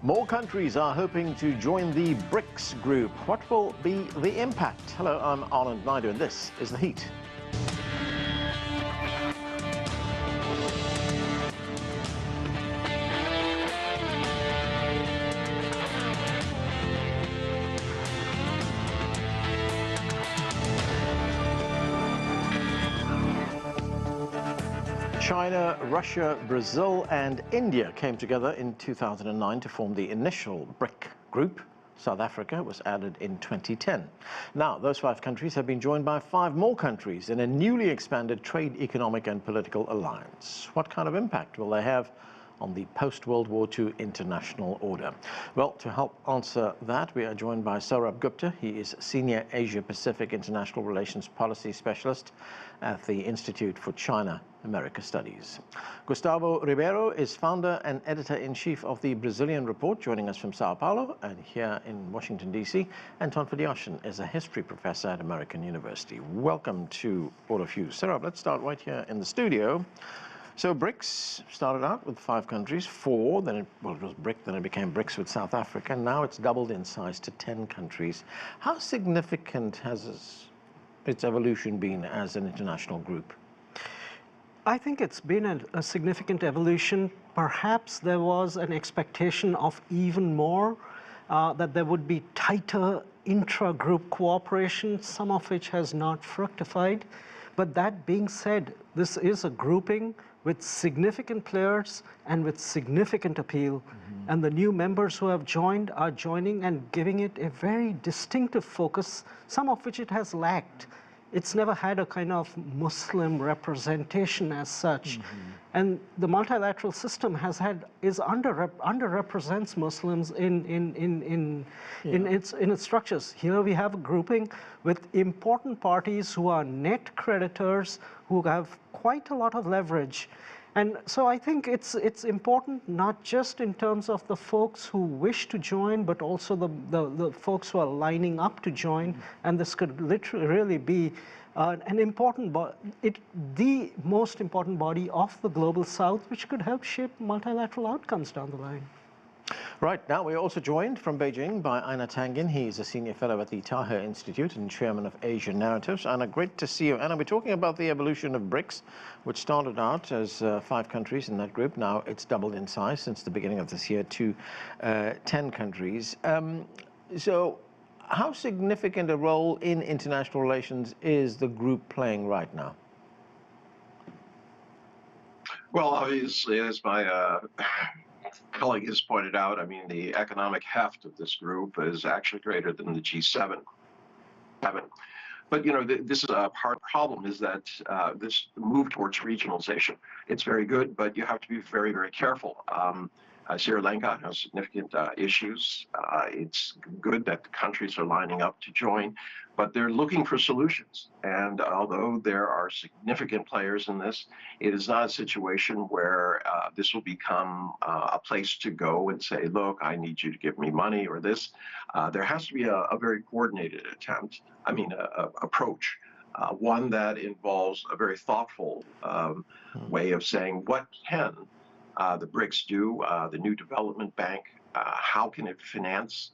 More countries are hoping to join the BRICS group. What will be the impact? Hello, I'm Anton Fedyashin, and this is The Heat. China, Russia, Brazil and India came together in 2009 to form the initial BRIC group. South Africa was added in 2010. Now, those 5 countries have been joined by 5 more countries in a newly expanded trade, economic and political alliance. What kind of impact will they have on the post-World War II international order? Well, to help answer that, we are joined by Sourabh Gupta. He is Senior Asia-Pacific International Relations Policy Specialist at the Institute for China-America Studies. Gustavo Ribeiro is founder and editor-in-chief of the Brazilian Report, joining us from Sao Paulo, and here in Washington, D.C., Anton Fedyashin is a history professor at American University. Welcome to all of you. Sourabh, let's start right here in the studio. So BRICS started out with 5 countries, 4, then it was BRIC, then it became BRICS with South Africa. Now it's doubled in size to 10 countries. How significant has its evolution been as an international group? I think it's been a significant evolution. Perhaps there was an expectation of even more, that there would be tighter intra-group cooperation, some of which has not fructified. But that being said, this is a grouping with significant players and with significant appeal. And the new members who have joined are joining and giving it a very distinctive focus, some of which it has lacked. It's never had a kind of Muslim representation as such. And the multilateral system underrepresents Muslims in its structures. Here we have a grouping with important parties who are net creditors, who have quite a lot of leverage. And so I think it's important not just in terms of the folks who wish to join, but also the folks who are lining up to join. And this could literally really be an important, the most important body of the Global South, which could help shape multilateral outcomes down the line. Right, now we're also joined from Beijing by Einar Tangen. He's a senior fellow at the Taihe Institute and chairman of Asia Narratives. Einar, great to see you. Einar, we're talking about the evolution of BRICS, which started out as 5 countries in that group. Now it's doubled in size since the beginning of this year to 10 countries. So how significant a role in international relations is the group playing right now? Well, obviously, as my colleague has pointed out, I mean, the economic heft of this group is actually greater than the G7. But, you know, this is a hard problem, is that this move towards regionalization, it's very good, but you have to be very, very careful. Sri Lanka has significant issues. It's good that the countries are lining up to join, but they're looking for solutions. And although there are significant players in this, it is not a situation where this will become a place to go and say, look, I need you to give me money or this. There has to be a very coordinated approach. One that involves a very thoughtful way of saying, what can the BRICS do, the new development bank, how can it finance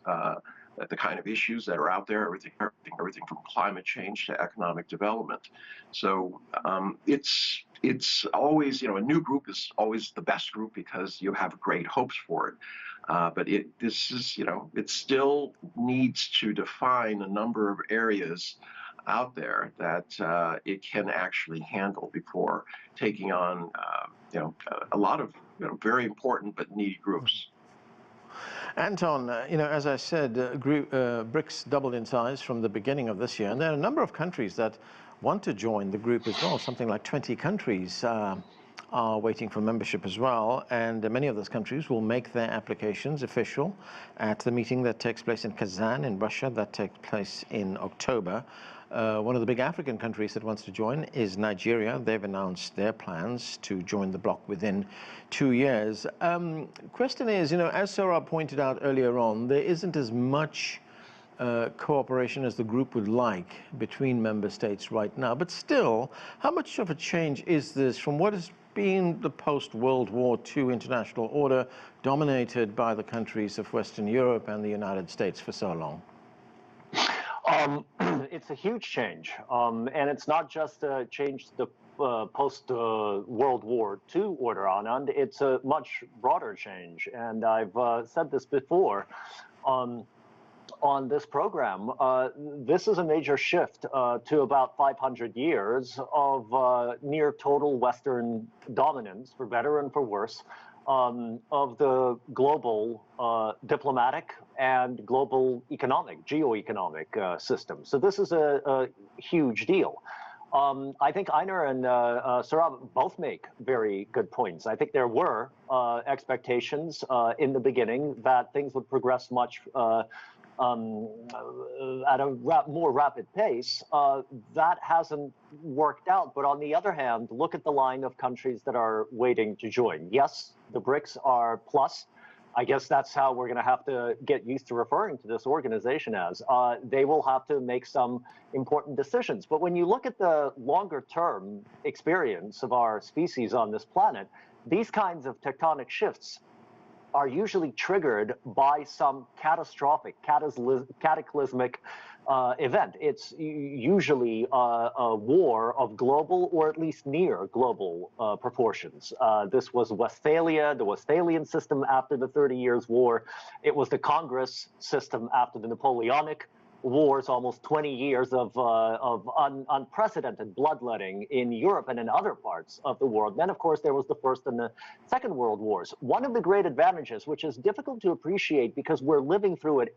the kind of issues that are out there, everything from climate change to economic development. So it's always, you know, a new group is always the best group because you have great hopes for it. But this is, you know, it still needs to define a number of areas out there that it can actually handle before taking on, a lot of very important but needy groups. Anton, as I said, BRICS doubled in size from the beginning of this year, and there are a number of countries that want to join the group as well. Something like 20 countries are waiting for membership as well, and many of those countries will make their applications official at the meeting that takes place in Kazan in Russia, that takes place in October. One of the big African countries that wants to join is Nigeria. They've announced their plans to join the bloc within 2 years. Question is, as Sourabh pointed out earlier on, there isn't as much cooperation as the group would like between member states right now. But still, how much of a change is this from what has been the post-World War II international order dominated by the countries of Western Europe and the United States for so long? It's a huge change, and it's not just a change to the post-World War II order, Anand. It's a much broader change, and I've said this before on this program. This is a major shift to about 500 years of near total Western dominance, for better and for worse, of the global diplomatic and global geoeconomic system. So this is a huge deal. I think Einar and Sourabh both make very good points. I think there were expectations in the beginning that things would progress much at a more rapid pace. That hasn't worked out. But on the other hand, look at the line of countries that are waiting to join. Yes, the BRICS are plus. I guess that's how we're going to have to get used to referring to this organization as. They will have to make some important decisions. But when you look at the longer term experience of our species on this planet, these kinds of tectonic shifts are usually triggered by some catastrophic, cataclysmic event. It's usually a war of global or at least near global proportions. This was Westphalia, the Westphalian system after the 30 Years' War. It was the Congress system after the Napoleonic Wars, almost 20 years of unprecedented bloodletting in Europe and in other parts of the world. Then, of course, there was the First and the Second World Wars. One of the great advantages, which is difficult to appreciate because we're living through it,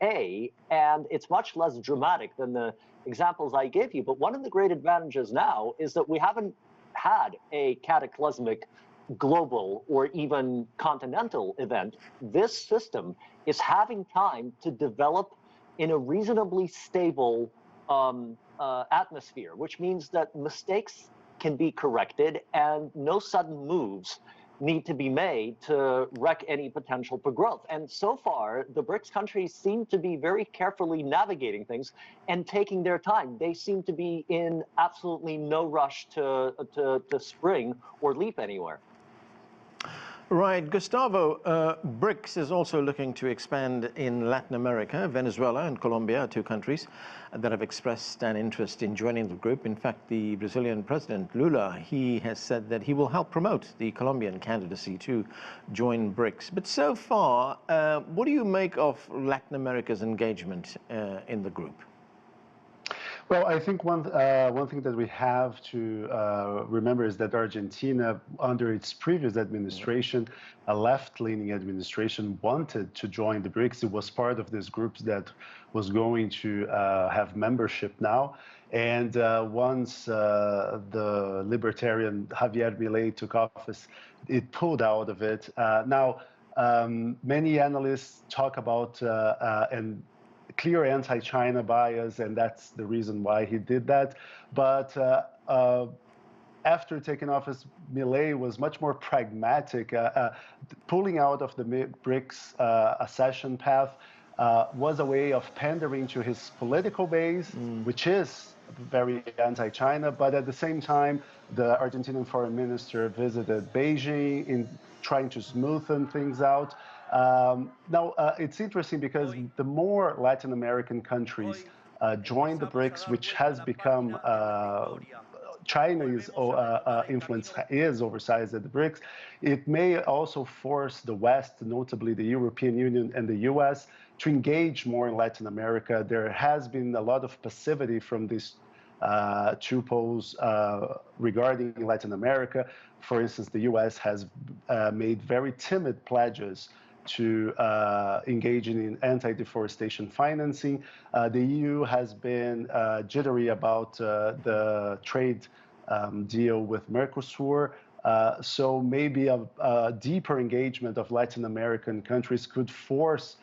and it's much less dramatic than the examples I gave you, but one of the great advantages now is that we haven't had a cataclysmic global or even continental event. This system is having time to develop in a reasonably stable atmosphere, which means that mistakes can be corrected and no sudden moves need to be made to wreck any potential for growth. And so far, the BRICS countries seem to be very carefully navigating things and taking their time. They seem to be in absolutely no rush to spring or leap anywhere. Right. Gustavo, BRICS is also looking to expand in Latin America. Venezuela and Colombia are two countries that have expressed an interest in joining the group. In fact, the Brazilian President Lula, he has said that he will help promote the Colombian candidacy to join BRICS. But so far, what do you make of Latin America's engagement in the group? Well, I think one thing that we have to remember is that Argentina, under its previous administration, a left-leaning administration, wanted to join the BRICS. It was part of this group that was going to have membership now. And once the libertarian Javier Milei took office, it pulled out of it. Now, many analysts talk about and clear anti-China bias, and that's the reason why he did that. But after taking office, Milei was much more pragmatic. Pulling out of the BRICS accession path was a way of pandering to his political base, which is very anti-China. But at the same time, the Argentinian foreign minister visited Beijing in trying to smoothen things out. Now, it's interesting because the more Latin American countries join the BRICS, which has become China's influence is oversized at the BRICS, it may also force the West, notably the European Union and the US, to engage more in Latin America. There has been a lot of passivity from these two poles regarding Latin America. For instance, the US has made very timid pledges to engage in anti-deforestation financing. The EU has been jittery about the trade deal with Mercosur. So maybe a deeper engagement of Latin American countries could force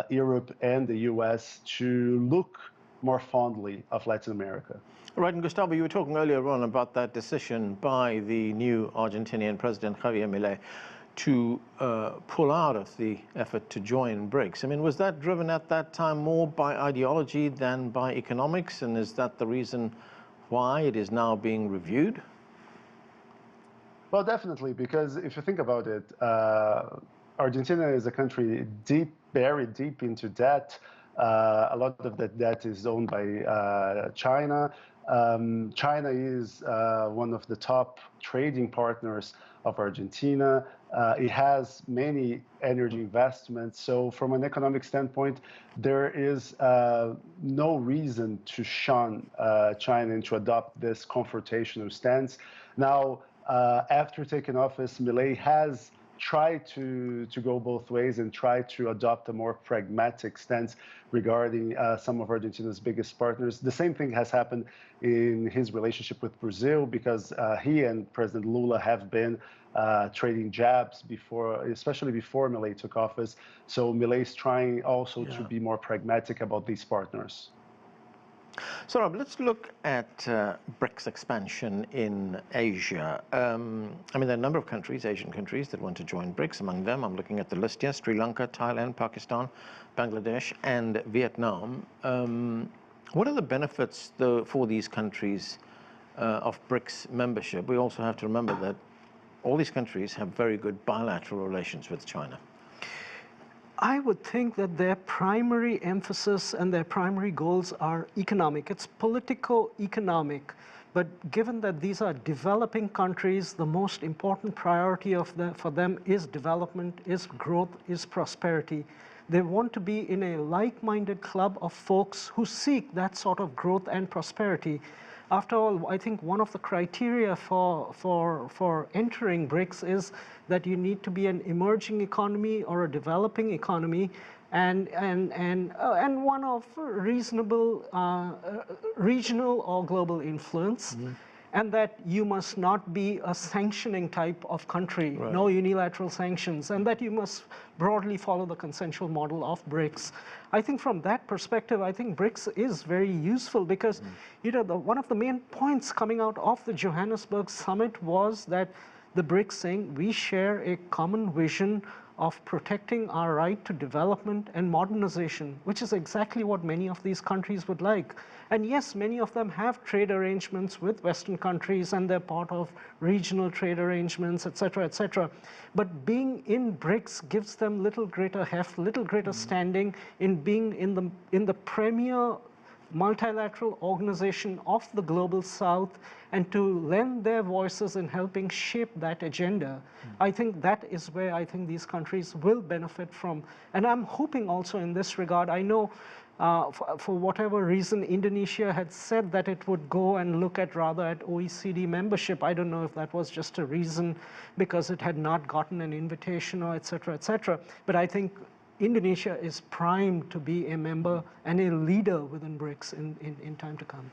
Europe and the US to look more fondly of Latin America. Right, and Gustavo, you were talking earlier on about that decision by the new Argentinian president, Javier Milei, to pull out of the effort to join BRICS. I mean, was that driven at that time more by ideology than by economics? And is that the reason why it is now being reviewed? Well, definitely, because if you think about it, Argentina is a country buried deep into debt. A lot of that debt is owned by China. China is one of the top trading partners of Argentina. It has many energy investments. So from an economic standpoint, there is no reason to shun China and to adopt this confrontational stance. Now, after taking office, Milei has tried to go both ways and try to adopt a more pragmatic stance regarding some of Argentina's biggest partners. The same thing has happened in his relationship with Brazil, because he and President Lula have been trading jabs before, especially before Milei took office. So Milei is trying also to be more pragmatic about these partners. Sourabh, let's look at BRICS expansion in Asia. I mean, there are a number of countries, Asian countries, that want to join BRICS. Among them, I'm looking at the list here: Sri Lanka, Thailand, Pakistan, Bangladesh, and Vietnam. What are the benefits, though, for these countries of BRICS membership? We also have to remember that all these countries have very good bilateral relations with China. I would think that their primary emphasis and their primary goals are economic. It's politico-economic. But given that these are developing countries, the most important priority for them is development, is growth, is prosperity. They want to be in a like-minded club of folks who seek that sort of growth and prosperity. After all, I think one of the criteria for entering BRICS is that you need to be an emerging economy or a developing economy, and one of reasonable regional or global influence, and that you must not be a sanctioning type of country, no unilateral sanctions, and that you must broadly follow the consensual model of BRICS. I think from that perspective, I think BRICS is very useful because, you know, one of the main points coming out of the Johannesburg summit was that the BRICS saying we share a common vision of protecting our right to development and modernization, which is exactly what many of these countries would like. And yes, many of them have trade arrangements with Western countries, and they're part of regional trade arrangements, et cetera, but being in BRICS gives them little greater heft, little greater standing in being in the premier multilateral organization of the global south, and to lend their voices in helping shape that agenda. I think that is where I think these countries will benefit from. And I'm hoping also in this regard, I know for whatever reason, Indonesia had said that it would go and look at rather at OECD membership. I don't know if that was just a reason because it had not gotten an invitation or et cetera, but I think Indonesia is primed to be a member and a leader within BRICS in time to come.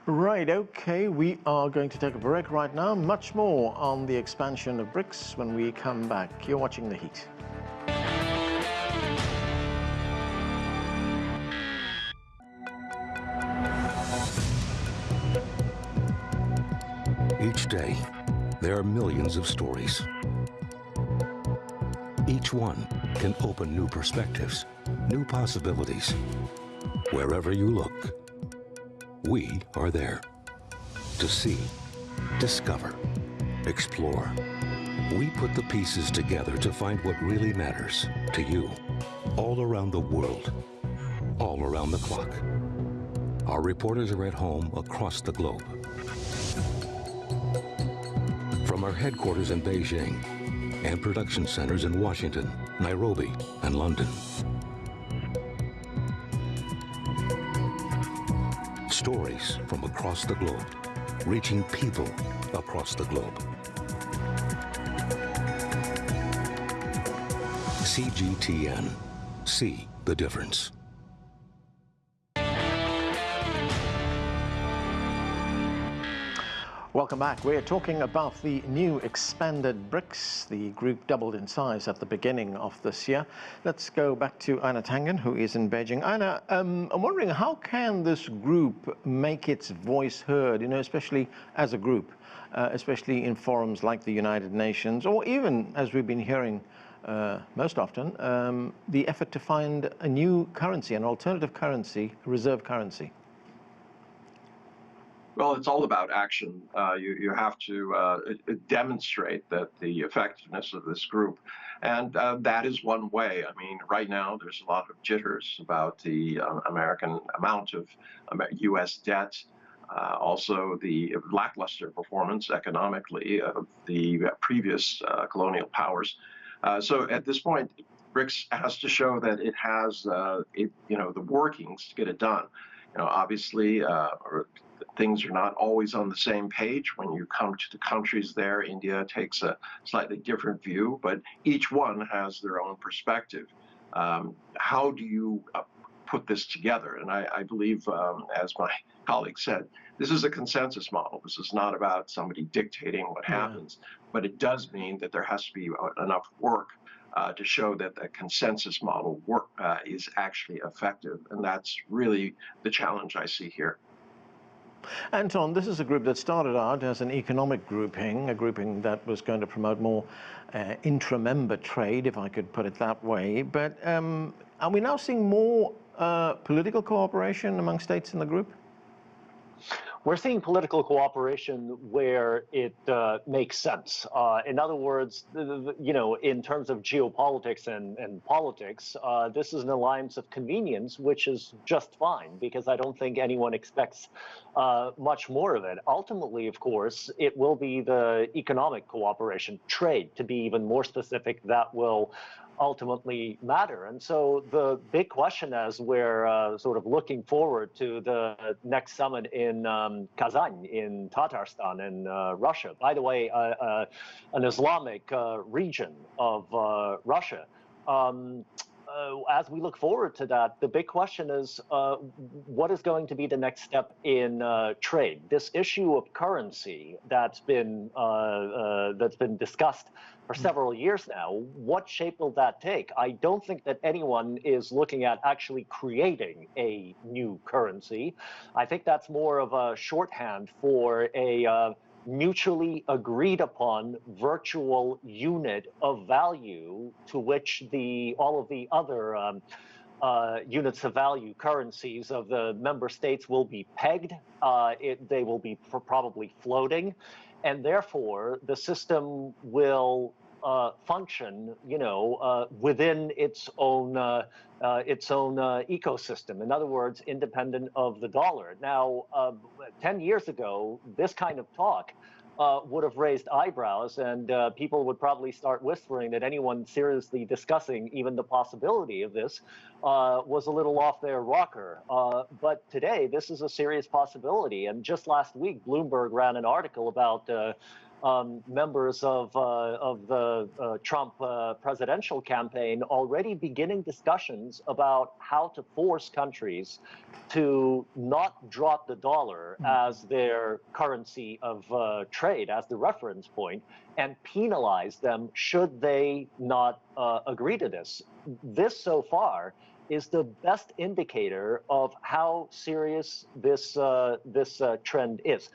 Right, okay, we are going to take a break right now. Much more on the expansion of BRICS when we come back. You're watching The Heat. Each day, there are millions of stories. Each one can open new perspectives, new possibilities. Wherever you look, we are there to see, discover, explore. We put the pieces together to find what really matters to you, all around the world, all around the clock. Our reporters are at home across the globe. From our headquarters in Beijing and production centers in Washington, Nairobi, and London. Stories from across the globe, reaching people across the globe. CGTN. See the difference. Welcome back. We're talking about the new expanded BRICS. The group doubled in size at the beginning of this year. Let's go back to Einar Tangen, who is in Beijing. Einar, I'm wondering, how can this group make its voice heard, you know, especially as a group, especially in forums like the United Nations, or even, as we've been hearing most often, the effort to find a new currency, an alternative currency, reserve currency? Well, it's all about action. You have to demonstrate that the effectiveness of this group, and that is one way. I mean, right now there's a lot of jitters about the American amount of U.S. debt, also the lackluster performance economically of the previous colonial powers. So at this point, BRICS has to show that it has, the workings to get it done. Obviously, things are not always on the same page. When you come to the countries there, India takes a slightly different view, but each one has their own perspective. How do you put this together? And I believe, as my colleague said, this is a consensus model. This is not about somebody dictating what happens, but it does mean that there has to be enough work to show that the consensus model is actually effective. And that's really the challenge I see here. Anton, this is a group that started out as an economic grouping, a grouping that was going to promote more intra-member trade, if I could put it that way. But are we now seeing more political cooperation among states in the group? We're seeing political cooperation where it makes sense. In other words, in terms of geopolitics and politics, this is an alliance of convenience, which is just fine, because I don't think anyone expects much more of it. Ultimately, of course, it will be the economic cooperation, trade, to be even more specific, that will ultimately matter. And so the big question, as we're sort of looking forward to the next summit in Kazan in Tatarstan in Russia, by the way, an Islamic region of Russia, as we look forward to that, the big question is what is going to be the next step in trade? This issue of currency that's been discussed for several years now, what shape will that take? I don't think that anyone is looking at actually creating a new currency. I think that's more of a shorthand for a mutually agreed upon virtual unit of value to which all of the other units of value currencies of the member states will be pegged. They will be probably floating, and therefore the system will function, within its own ecosystem. In other words, independent of the dollar. Now, 10 years ago, this kind of talk would have raised eyebrows, and people would probably start whispering that anyone seriously discussing even the possibility of this was a little off their rocker. But today, this is a serious possibility. And just last week, Bloomberg ran an article about members of the Trump presidential campaign already beginning discussions about how to force countries to not drop the dollar as their currency of trade, as the reference point, and penalize them should they not agree to this. This, so far, is the best indicator of how serious this trend is.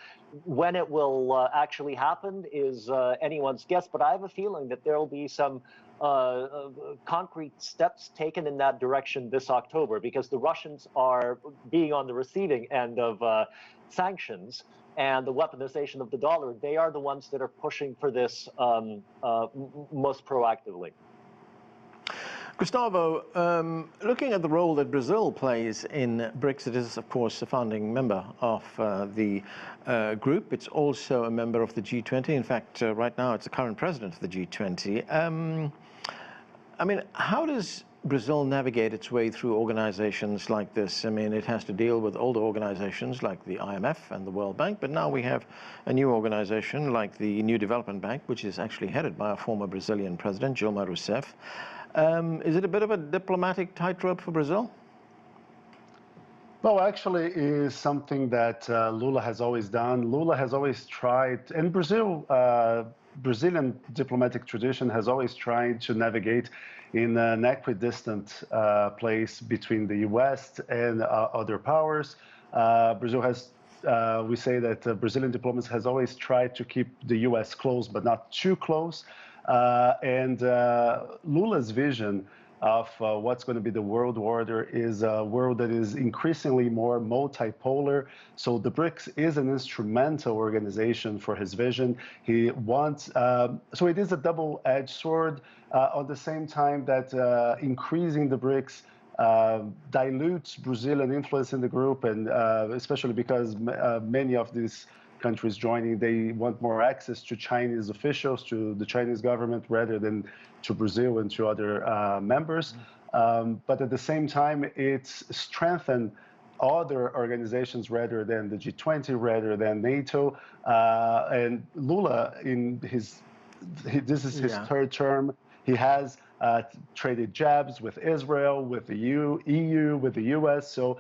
When it will actually happen is anyone's guess, but I have a feeling that there will be some concrete steps taken in that direction this October, because the Russians are being on the receiving end of sanctions and the weaponization of the dollar. They are the ones that are pushing for this most proactively. Gustavo, looking at the role that Brazil plays in BRICS, it is, of course, a founding member of the group. It's also a member of the G20. In fact, right now, it's the current president of the G20. I mean, how does Brazil navigate its way through organizations like this? I mean, it has to deal with older organizations like the IMF and the World Bank, but now we have a new organization like the New Development Bank, which is actually headed by a former Brazilian president, Dilma Rousseff. Is it a bit of a diplomatic tightrope for Brazil? No, actually, it is something that Lula has always done. Lula has always tried, and Brazilian diplomatic tradition has always tried to navigate in an equidistant place between the U.S. and other powers. Brazil has, we say that Brazilian diplomacy has always tried to keep the U.S. close, but not too close. And Lula's vision of what's going to be the world order is a world that is increasingly more multipolar. So the BRICS is an instrumental organization for his vision. He wants, so it is a double-edged sword. At the same time that increasing the BRICS dilutes Brazilian influence in the group, and especially because many of these countries joining, they want more access to Chinese officials, to the Chinese government, rather than to Brazil and to other members. But at the same time, it's strengthened other organizations rather than the G20, rather than NATO. And Lula, this is his third term. He has traded jabs with Israel, with the EU, with the US. So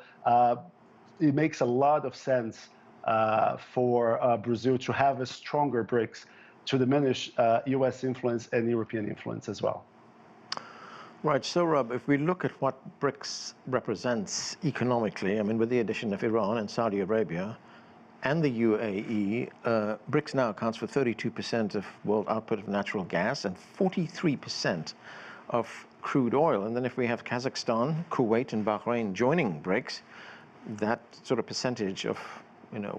it makes a lot of sense for Brazil to have a stronger BRICS to diminish US influence and European influence as well. Right, so Sourabh, if we look at what BRICS represents economically, I mean, with the addition of Iran and Saudi Arabia and the UAE, BRICS now accounts for 32% of world output of natural gas and 43% of crude oil. And then if we have Kazakhstan, Kuwait, and Bahrain joining BRICS, that sort of percentage of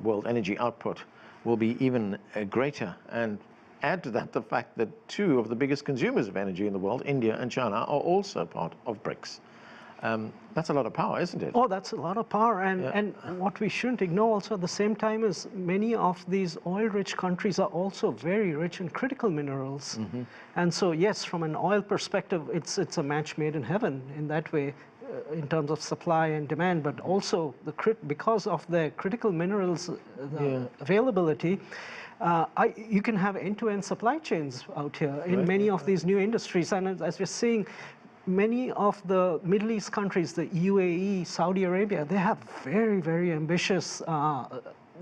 world energy output will be even greater. And add to that the fact that two of the biggest consumers of energy in the world, India and China, are also part of BRICS. That's a lot of power, isn't it? Oh, that's a lot of power. And what we shouldn't ignore also at the same time is many of these oil-rich countries are also very rich in critical minerals. Mm-hmm. And so, yes, from an oil perspective, it's a match made in heaven in that way, in terms of supply and demand, but also because of the critical minerals availability, you can have end-to-end supply chains out here in many of these new industries. And as we're seeing, many of the Middle East countries, the UAE, Saudi Arabia, they have very, very ambitious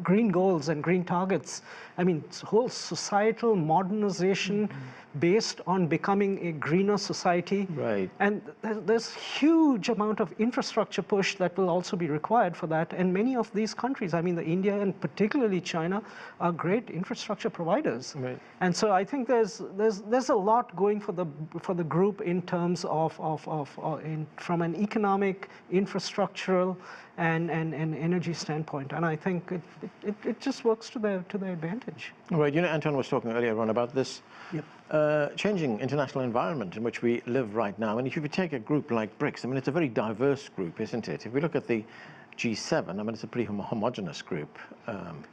green goals and green targets. I mean, it's whole societal modernization based on becoming a greener society. Right. And there's huge amount of infrastructure push that will also be required for that. And many of these countries, I mean, the India and particularly China, are great infrastructure providers. Right. And so I think there's a lot going for the group in terms of from an economic, infrastructural, and energy standpoint, and I think it just works to their advantage. Right, Anton was talking earlier on about this changing international environment in which we live right now. And if you take a group like BRICS, I mean, it's a very diverse group, isn't it? If we look at the G7, I mean, it's a pretty homogeneous group.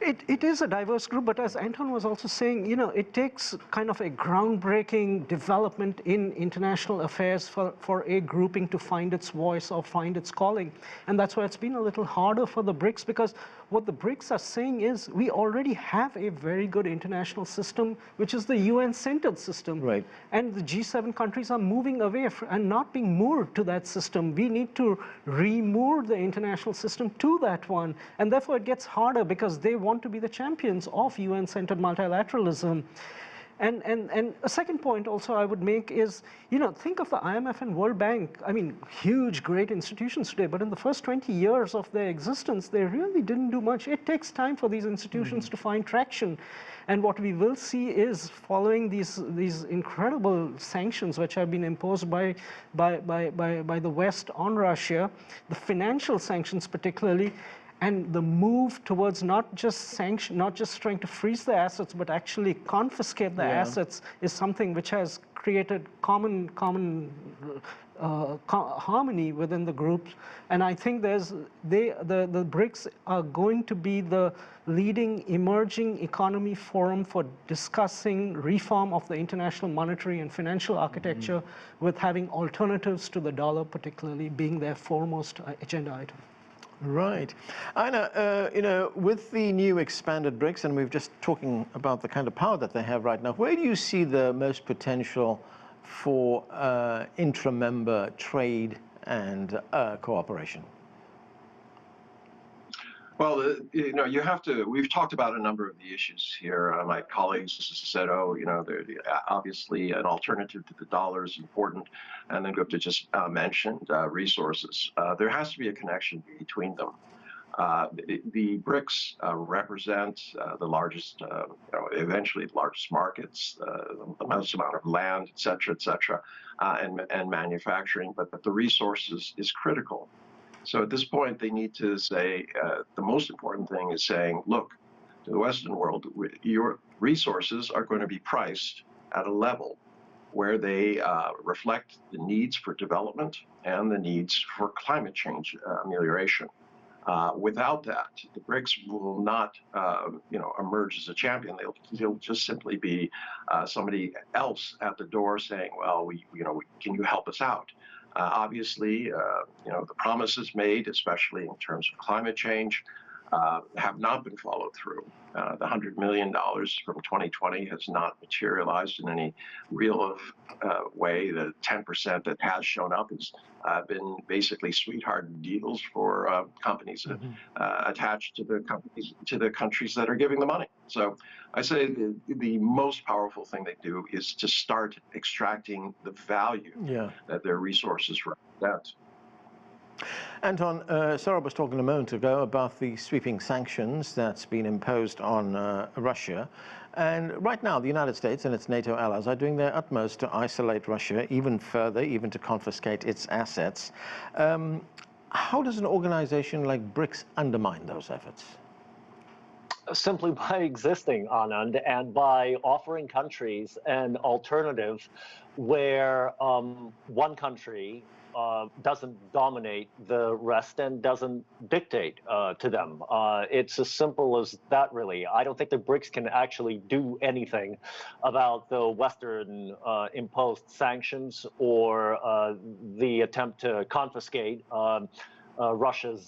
It is a diverse group, but as Anton was also saying, it takes kind of a groundbreaking development in international affairs for a grouping to find its voice or find its calling. And that's why it's been a little harder for the BRICS, because what the BRICS are saying is we already have a very good international system, which is the UN-centered system. Right. And the G7 countries are moving away and not being moored to that system. We need to re-moor the international system to that one. And therefore, it gets harder because they want to be the champions of UN-centered multilateralism. And a second point also I would make is, think of the IMF and World Bank. I mean, huge, great institutions today, but in the first 20 years of their existence, they really didn't do much. It takes time for these institutions to find traction. And what we will see is, following these incredible sanctions which have been imposed by the West on Russia, the financial sanctions particularly, and the move towards not just trying to freeze the assets, but actually confiscate the assets, is something which has created common harmony within the groups. And I think the BRICS are going to be the leading emerging economy forum for discussing reform of the international monetary and financial architecture, with having alternatives to the dollar particularly being their foremost agenda item. Right. Einar, with the new expanded BRICS, and we've just talking about the kind of power that they have right now, where do you see the most potential for intra-member trade and cooperation? Well, you have to, we've talked about a number of the issues here. My colleagues said, obviously an alternative to the dollar is important. And then Gupta just mentioned resources. There has to be a connection between them. The BRICS represent the largest, eventually the largest markets, the most amount of land, et cetera, and manufacturing, but the resources is critical. So at this point, they need to say, the most important thing is saying, look, to the Western world, your resources are going to be priced at a level where they reflect the needs for development and the needs for climate change amelioration. Without that, the BRICS will not, emerge as a champion. They'll just simply be somebody else at the door saying, "Well, can you help us out?" Obviously, the promises made, especially in terms of climate change, have not been followed through. The $100 million from 2020 has not materialized in any real way. The 10% that has shown up has been basically sweetheart deals for companies attached to the countries that are giving the money. So I say the most powerful thing they do is to start extracting the value that their resources represent. Anton, Sourabh was talking a moment ago about the sweeping sanctions that's been imposed on Russia. And right now, the United States and its NATO allies are doing their utmost to isolate Russia even further, even to confiscate its assets. How does an organization like BRICS undermine those efforts? Simply by existing, Anand, and by offering countries an alternative where one country doesn't dominate the rest and doesn't dictate to them. It's as simple as that, really. I don't think the BRICS can actually do anything about the Western imposed sanctions or the attempt to confiscate Russia's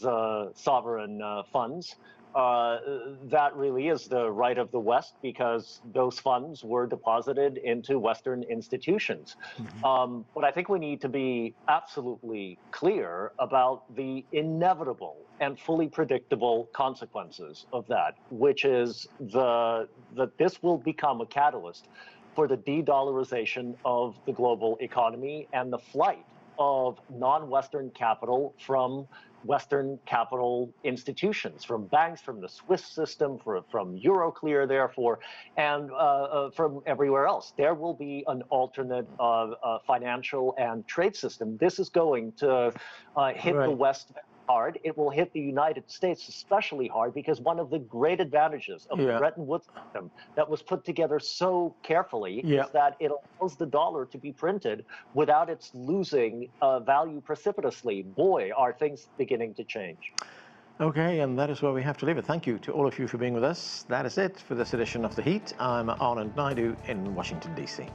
sovereign funds. That really is the right of the West because those funds were deposited into Western institutions. But I think we need to be absolutely clear about the inevitable and fully predictable consequences of that, which is that this will become a catalyst for the de-dollarization of the global economy and the flight of non-Western capital from Western capital institutions, from banks, from the Swiss system, from Euroclear, therefore, and from everywhere else. There will be an alternate financial and trade system. This is going to hit the West hard. It will hit the United States especially hard because one of the great advantages of the Bretton Woods system that was put together so carefully is that it allows the dollar to be printed without its losing value precipitously. Boy, are things beginning to change. Okay, and that is where we have to leave it. Thank you to all of you for being with us. That is it for this edition of The Heat. I'm Anand Naidu in Washington, D.C.